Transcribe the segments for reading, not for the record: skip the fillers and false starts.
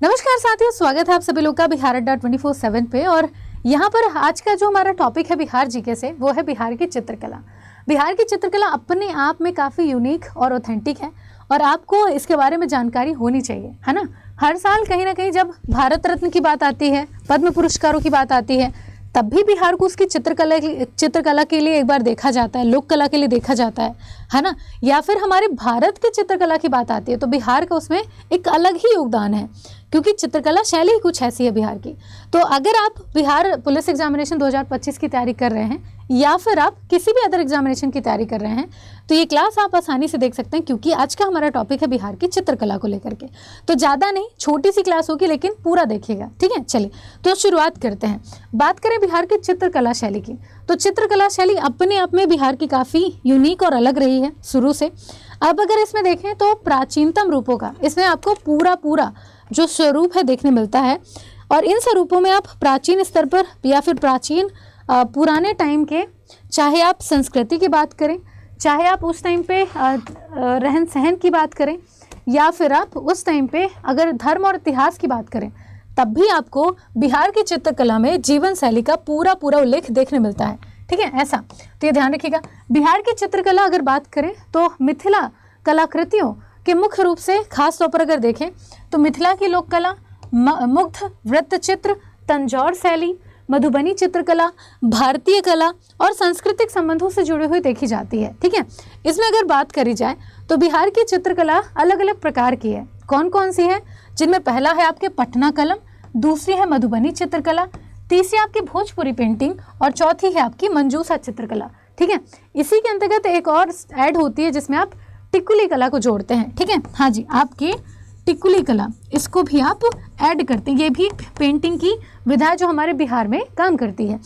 नमस्कार साथियों, स्वागत है आप सभी लोग का बिहार अड्डा 24/7 पे। और यहाँ पर आज का जो हमारा टॉपिक है बिहार जीके से, वो है बिहार की चित्रकला। बिहार की चित्रकला अपने आप में काफ़ी यूनिक और ऑथेंटिक है और आपको इसके बारे में जानकारी होनी चाहिए, है ना। हर साल कहीं ना कहीं जब भारत रत्न की बात आती है, पद्म पुरस्कारों की बात आती है, तब भी बिहार को उसकी चित्रकला के लिए एक बार देखा जाता है, लोक कला के लिए देखा जाता है ना। या फिर हमारे भारत की चित्रकला की बात आती है तो बिहार का उसमें एक अलग ही योगदान है, क्योंकि चित्रकला शैली ही कुछ ऐसी है बिहार की। तो अगर आप बिहार पुलिस एग्जामिनेशन 2025 की तैयारी कर रहे हैं या फिर आप किसी भी अदर एग्जामिनेशन की तैयारी कर रहे हैं तो ये क्लास आप आसानी से देख सकते हैं, क्योंकि आज का हमारा टॉपिक है बिहार की चित्रकला को लेकर के। तो ज़्यादा नहीं, छोटी सी क्लास होगी लेकिन पूरा देखिएगा, ठीक है। चलिए तो शुरुआत करते हैं। बात करें बिहार की चित्रकला शैली की, तो चित्रकला शैली अपने आप में बिहार की काफ़ी यूनिक और अलग रही है शुरू से। अब अगर इसमें देखें तो प्राचीनतम रूपों का इसमें आपको पूरा जो स्वरूप है देखने मिलता है। और इन स्वरूपों में आप प्राचीन स्तर पर या फिर प्राचीन पुराने टाइम के, चाहे आप संस्कृति की बात करें, चाहे आप उस टाइम पे रहन सहन की बात करें, या फिर आप उस टाइम पे अगर धर्म और इतिहास की बात करें, तब भी आपको बिहार की चित्रकला में जीवन शैली का पूरा उल्लेख देखने मिलता है, ठीक है। ऐसा तो ये ध्यान रखिएगा। बिहार की चित्रकला अगर बात करें तो मिथिला कलाकृतियों के मुख्य रूप से खास तौर पर अगर देखें तो मिथिला की लोक कला, मुग्ध वृत्तचित्र, तंजौर शैली, मधुबनी चित्रकला, भारतीय कला और सांस्कृतिक संबंधों से जुड़ी हुई देखी जाती है, ठीक है। इसमें अगर बात करी जाए तो बिहार की चित्रकला अलग अलग प्रकार की है। कौन कौन सी है? जिनमें पहला है आपके पटना कलम, दूसरी है मधुबनी चित्रकला, तीसरी आपकी भोजपुरी पेंटिंग और चौथी है आपकी मंजूषा चित्रकला, ठीक है। इसी के अंतर्गत एक और ऐड होती है जिसमें आप टिकुली कला को जोड़ते हैं, ठीक है। हाँ जी, आपकी टिकुली कला, इसको भी आप ऐड करते हैं। ये भी पेंटिंग की विधा जो हमारे बिहार में काम करती है।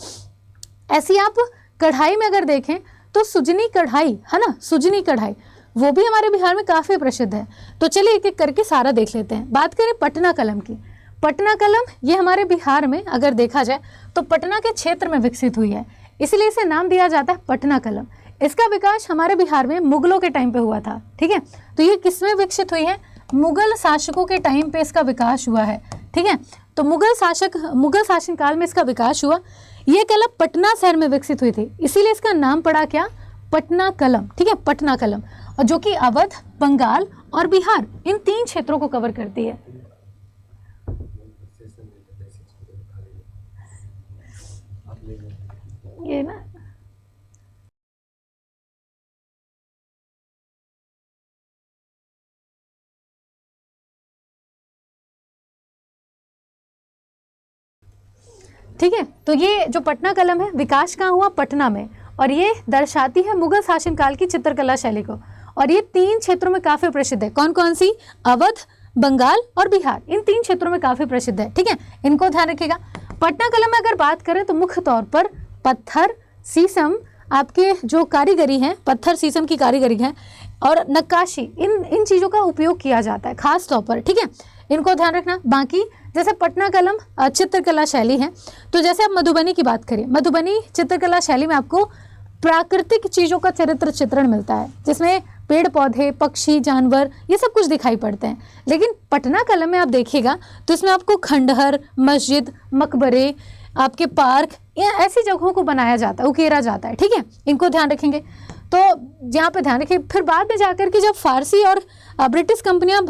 ऐसी आप कढ़ाई में अगर देखें तो सुजनी कढ़ाई, है ना, सुजनी कढ़ाई, वो भी हमारे बिहार में काफ़ी प्रसिद्ध है। तो चलिए एक एक करके सारा देख लेते हैं। बात करें पटना कलम की, पटना कलम ये हमारे बिहार में अगर देखा जाए तो पटना के क्षेत्र में विकसित हुई है, इसलिए इसे नाम दिया जाता है पटना कलम। इसका विकास हमारे बिहार में मुगलों के टाइम पे हुआ था, ठीक है। तो ये किसमें विकसित हुई है? मुगल शासकों के टाइम पे इसका विकास हुआ है, ठीक है। तो मुगल शासन काल में इसका विकास हुआ। ये कला पटना शहर में विकसित हुई थी, इसीलिए इसका नाम पड़ा क्या? पटना कलम, ठीक है, पटना कलम। और जो कि अवध, बंगाल और बिहार इन 3 क्षेत्रों को कवर करती है। ये ना ठीक है। तो ये जो पटना कलम है विकास कहाँ हुआ? पटना में। और ये दर्शाती है मुगल शासनकाल की चित्रकला शैली को। और ये 3 क्षेत्रों में काफ़ी प्रसिद्ध है। कौन कौन सी? अवध, बंगाल और बिहार, इन 3 क्षेत्रों में काफ़ी प्रसिद्ध है, ठीक है। इनको ध्यान रखिएगा। पटना कलम में अगर बात करें तो मुख्य तौर पर पत्थर, शीशम, आपके जो कारीगरी है, पत्थर शीशम की कारीगरी है और नक्काशी, इन चीज़ों का उपयोग किया जाता है खास तौर पर, ठीक है। इनको ध्यान रखना। बाकी जैसे पटना कलम चित्रकला शैली है, तो जैसे आप मधुबनी की बात करें, मधुबनी चित्रकला शैली में आपको प्राकृतिक चीज़ों का चित्रण मिलता है, जिसमें पेड़ पौधे, पक्षी, जानवर, ये सब कुछ दिखाई पड़ते हैं। लेकिन पटना कलम में आप देखिएगा तो इसमें आपको खंडहर, मस्जिद, मकबरे, आपके पार्क, या ऐसी जगहों को बनाया जाता है, उकेरा जाता है, ठीक है। इनको ध्यान रखेंगे। तो यहाँ पे ध्यान रखिए। फिर बाद में जाकर के जब फारसी और ब्रिटिश कंपनियां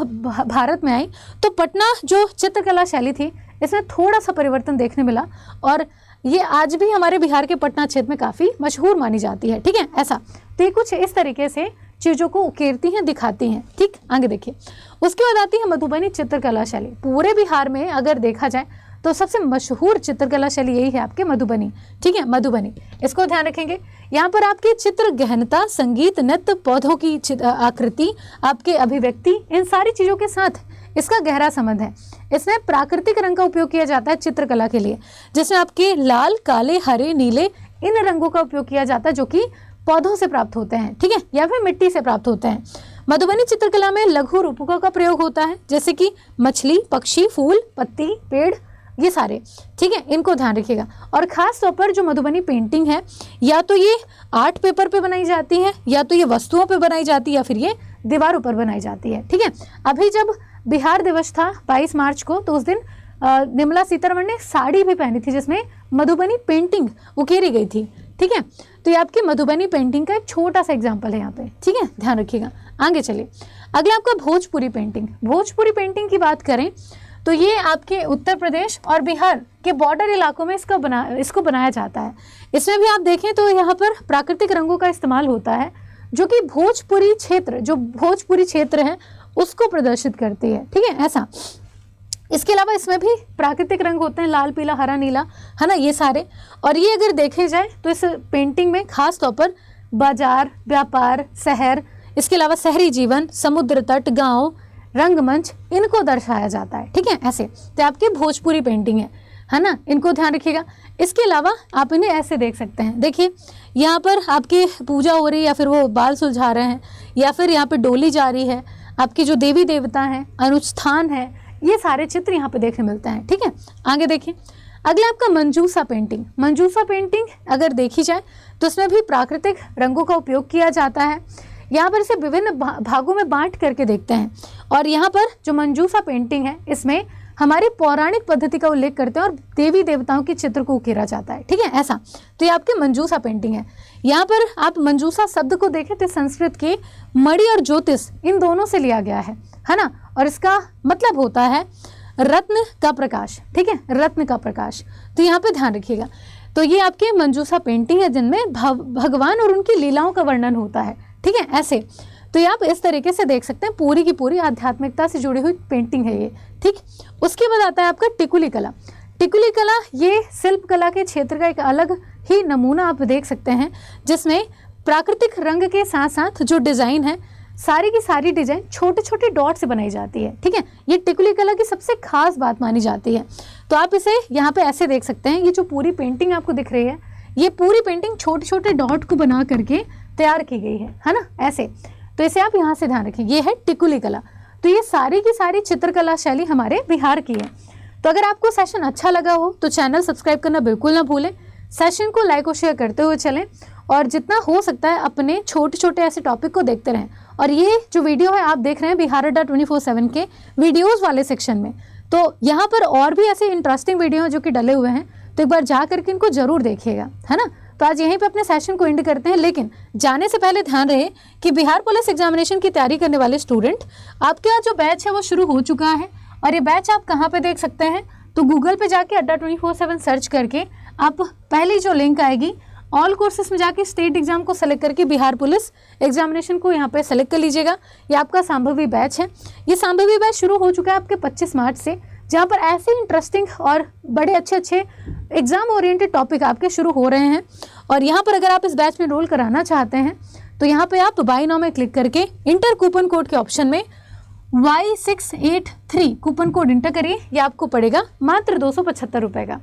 भारत में आई तो पटना जो चित्रकला शैली थी इसमें थोड़ा सा परिवर्तन देखने मिला, और ये आज भी हमारे बिहार के पटना क्षेत्र में काफ़ी मशहूर मानी जाती है, ठीक है। ऐसा तो ये कुछ इस तरीके से चीज़ों को उकेरती हैं, दिखाती हैं, ठीक। आगे देखिए, उसके बाद आती है मधुबनी चित्रकला शैली। पूरे बिहार में अगर देखा जाए तो सबसे मशहूर चित्रकला शैली यही है आपके मधुबनी, ठीक है, मधुबनी। इसको ध्यान रखेंगे। यहाँ पर आपकी चित्र गहनता, संगीत, नृत्य, पौधों की आकृति, आपके अभिव्यक्ति, इन सारी चीज़ों के साथ इसका गहरा संबंध है। इसमें प्राकृतिक रंग का उपयोग किया जाता है चित्रकला के लिए, जिसमें आपके लाल, काले, हरे, नीले, इन रंगों का उपयोग किया जाता है जो कि पौधों से प्राप्त होते हैं, ठीक है, या फिर मिट्टी से प्राप्त होते हैं। मधुबनी चित्रकला में लघु रूपकों का प्रयोग होता है, जैसे कि मछली, पक्षी, फूल, पत्ती, पेड़, ये सारे, ठीक है। इनको ध्यान रखिएगा। और ख़ास तौर पर जो मधुबनी पेंटिंग है, या तो ये आर्ट पेपर पे बनाई जाती है, या तो ये वस्तुओं पे बनाई जाती है, या फिर ये दीवारों पर बनाई जाती है, ठीक है। अभी जब बिहार दिवस था 22 मार्च को, तो उस दिन निर्मला सीतारमण ने साड़ी भी पहनी थी जिसमें मधुबनी पेंटिंग उकेरी गई थी। ठीक है, तो ये आपकी मधुबनी पेंटिंग का एक छोटा सा एग्जाम्पल है यहाँ पे। ठीक है, ध्यान रखिएगा। आगे चलिए, अगला आपका भोजपुरी पेंटिंग। भोजपुरी पेंटिंग की बात करें तो ये आपके उत्तर प्रदेश और बिहार के बॉर्डर इलाकों में इसको बनाया जाता है। इसमें भी आप देखें तो यहाँ पर प्राकृतिक रंगों का इस्तेमाल होता है जो कि भोजपुरी क्षेत्र है उसको प्रदर्शित करती है। ठीक है, ऐसा। इसके अलावा इसमें भी प्राकृतिक रंग होते हैं, लाल, पीला, हरा, नीला, है ना, ये सारे। और ये अगर देखे जाए तो इस पेंटिंग में खास तौर पर बाजार, व्यापार, शहर, इसके अलावा शहरी जीवन, समुद्र तट, गांव, रंगमंच, इनको दर्शाया जाता है। ठीक है, ऐसे तो आपकी भोजपुरी पेंटिंग है ना, इनको ध्यान रखिएगा। इसके अलावा आप इन्हें ऐसे देख सकते हैं, देखिए यहाँ पर आपकी पूजा हो रही है या फिर वो बाल सुलझा रहे हैं या फिर यहाँ पे डोली जा रही है, आपकी जो देवी देवता हैं, अनुष्ठान है, ये सारे चित्र यहाँ पे देखने मिलते हैं। ठीक है, आगे देखिए, अगला आपका मंजूसा पेंटिंग। मंजूसा पेंटिंग अगर देखी जाए तो इसमें भी प्राकृतिक रंगों का उपयोग किया जाता है। यहाँ पर इसे विभिन्न भागों में बांट करके देखते हैं और यहाँ पर जो मंजूसा पेंटिंग है इसमें हमारी पौराणिक पद्धति का उल्लेख करते हैं और देवी देवताओं के चित्र को उकेरा जाता है। ठीक है, ऐसा। तो ये आपकी मंजूसा पेंटिंग है। यहाँ पर आप मंजूसा शब्द को देखें तो संस्कृत के मणि और ज्योतिष इन दोनों से लिया गया है ना, और इसका मतलब होता है रत्न का प्रकाश। ठीक है, रत्न का प्रकाश। तो यहाँ पे ध्यान रखिएगा। तो ये आपके मंजूसा पेंटिंग है जिनमें भगवान और उनकी लीलाओं का वर्णन होता है। ठीक है, ऐसे। तो ये आप इस तरीके से देख सकते हैं, पूरी की पूरी आध्यात्मिकता से जुड़ी हुई पेंटिंग है ये। ठीक, उसके बाद आता है आपका टिकुली कला। टिकुली कला ये शिल्प कला के क्षेत्र का एक अलग ही नमूना आप देख सकते हैं जिसमें प्राकृतिक रंग के साथ साथ जो डिज़ाइन है सारी की सारी डिजाइन छोटे छोटे डॉट से बनाई जाती है। ठीक है, ये टिकुली कला की सबसे खास बात मानी जाती है। तो आप इसे यहाँ पे ऐसे देख सकते हैं, ये जो पूरी पेंटिंग आपको दिख रही है ये पूरी पेंटिंग छोटे छोटे डॉट को बना करके तैयार की गई है ना, ऐसे। तो इसे आप यहाँ से ध्यान रखें, ये है टिकुली कला। तो ये सारी की सारी चित्रकला शैली हमारे बिहार की है। तो अगर आपको सेशन अच्छा लगा हो तो चैनल सब्सक्राइब करना बिल्कुल ना भूलें, सेशन को लाइक और शेयर करते हुए चलें और जितना हो सकता है अपने छोटे छोटे ऐसे टॉपिक को देखते रहें। और ये जो वीडियो है आप देख रहे हैं बिहार अड्डा 24/7 के वीडियोस वाले सेक्शन में, तो यहाँ पर और भी ऐसे इंटरेस्टिंग वीडियो जो कि डले हुए हैं, तो एक बार जा करके इनको जरूर देखिएगा, है ना। तो आज यहीं पे अपने सेशन को एंड करते हैं, लेकिन जाने से पहले ध्यान रहे कि बिहार पुलिस एग्जामिनेशन की तैयारी करने वाले स्टूडेंट, आपके यहाँ जो बैच है वो शुरू हो चुका है। और ये बैच आप कहाँ पे देख सकते हैं, तो गूगल पे जाके अड्डा 24/7 सर्च करके आप पहली जो लिंक आएगी ऑल कोर्सेस में जाके स्टेट एग्जाम को सेलेक्ट करके बिहार पुलिस एग्जामिनेशन को यहाँ पे सेलेक्ट कर लीजिएगा। ये आपका संभवी बैच है। ये संभवी बैच शुरू हो चुका है आपके 25 मार्च से, जहाँ पर ऐसे इंटरेस्टिंग और बड़े अच्छे अच्छे एग्जाम ओरिएंटेड टॉपिक आपके शुरू हो रहे हैं। और यहाँ पर अगर आप इस बैच में एनरोल कराना चाहते हैं तो यहाँ पे आप बाय नाउ में क्लिक करके इंटर कूपन कोड के ऑप्शन में Y683 कूपन कोड इंटर करिए। ये आपको पड़ेगा मात्र 275 रुपये का।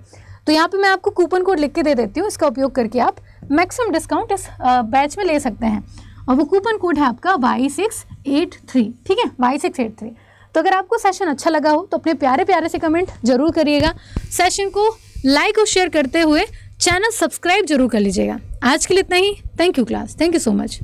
तो यहाँ पे मैं आपको कूपन कोड लिख के दे देती हूँ, इसका उपयोग करके आप मैक्सिमम डिस्काउंट इस बैच में ले सकते हैं। और वो कूपन कोड है आपका Y683। ठीक है, Y683। तो अगर आपको सेशन अच्छा लगा हो तो अपने प्यारे प्यारे से कमेंट जरूर करिएगा, सेशन को लाइक और शेयर करते हुए चैनल सब्सक्राइब जरूर कर लीजिएगा। आज के लिए इतना ही। Thank you class, thank you so much.